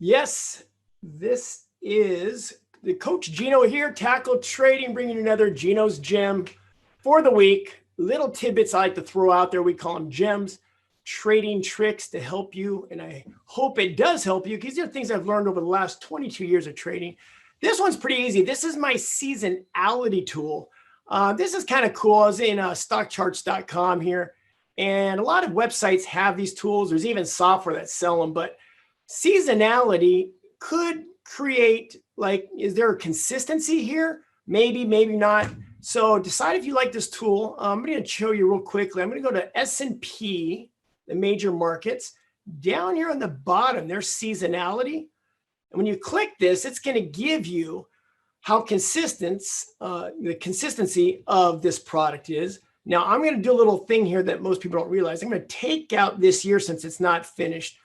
Yes, this is the Coach Gino here, Tackle Trading, bringing you another Gino's Gem for the week. Little tidbits I like to throw out there. We call them gems, trading tricks to help you. And I hope it does help you because these are things I've learned over the last 22 years of trading. This one's pretty easy. This is my seasonality tool. This is kind of cool. I was in Stockcharts.com here, and a lot of websites have these tools. There's even software that sell them, but seasonality could create, like, is there a consistency here? Maybe, maybe not. So decide if you like this tool. I'm going to show you real quickly. I'm going to go to S&P, the major markets. Down here on the bottom, there's seasonality. And when you click this, it's going to give you how the consistency of this product is. Now, I'm going to do a little thing here that most people don't realize. I'm going to take out this year since it's not finished.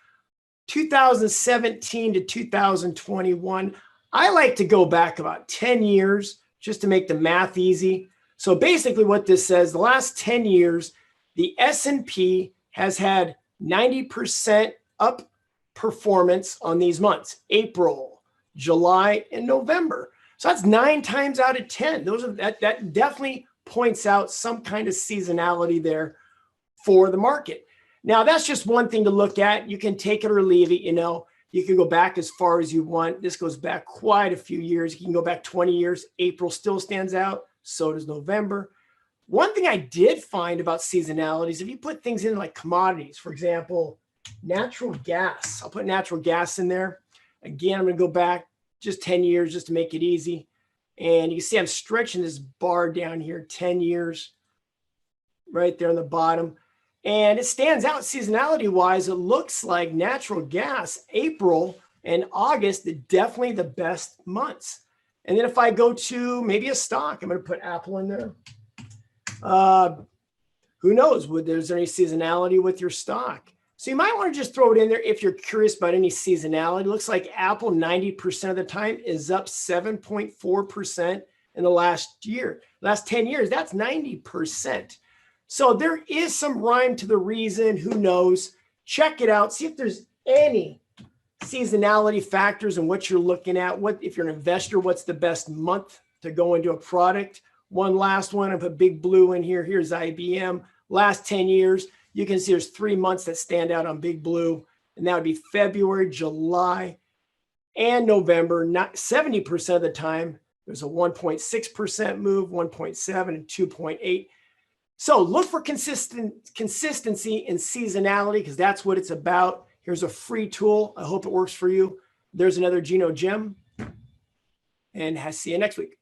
2017 to 2021. I like to go back about 10 years just to make the math easy. So basically what this says, the last 10 years, the S&P has had 90% up performance on these months, April, July, and November. So that's 9 times out of 10. That definitely points out some kind of seasonality there for the market. Now, that's just one thing to look at. You can take it or leave it. You can go back as far as you want. This goes back quite a few years. You can go back 20 years. April still stands out. So does November. One thing I did find about seasonality is if you put things in like commodities, for example, natural gas. I'll put natural gas in there. Again, I'm going to go back just 10 years just to make it easy. And you can see I'm stretching this bar down here, 10 years, right there on the bottom. And it stands out seasonality-wise. It looks like natural gas, April and August, are definitely the best months. And then if I go to maybe a stock, I'm going to put Apple in there. Who knows? There's any seasonality with your stock? So you might want to just throw it in there if you're curious about any seasonality. It looks like Apple 90% of the time is up 7.4% in the last year. Last 10 years, that's 90%. So there is some rhyme to the reason. Who knows? Check it out. See if there's any seasonality factors in what you're looking at. If you're an investor, what's the best month to go into a product? One last one. I put Big Blue in here. Here's IBM. Last 10 years, you can see there's 3 months that stand out on Big Blue. And that would be February, July, and November. Not 70% of the time, there's a 1.6% move, 1.7, and 2.8. So look for consistency and seasonality because that's what it's about. Here's a free tool. I hope it works for you. There's another Gino Gem. And see you next week.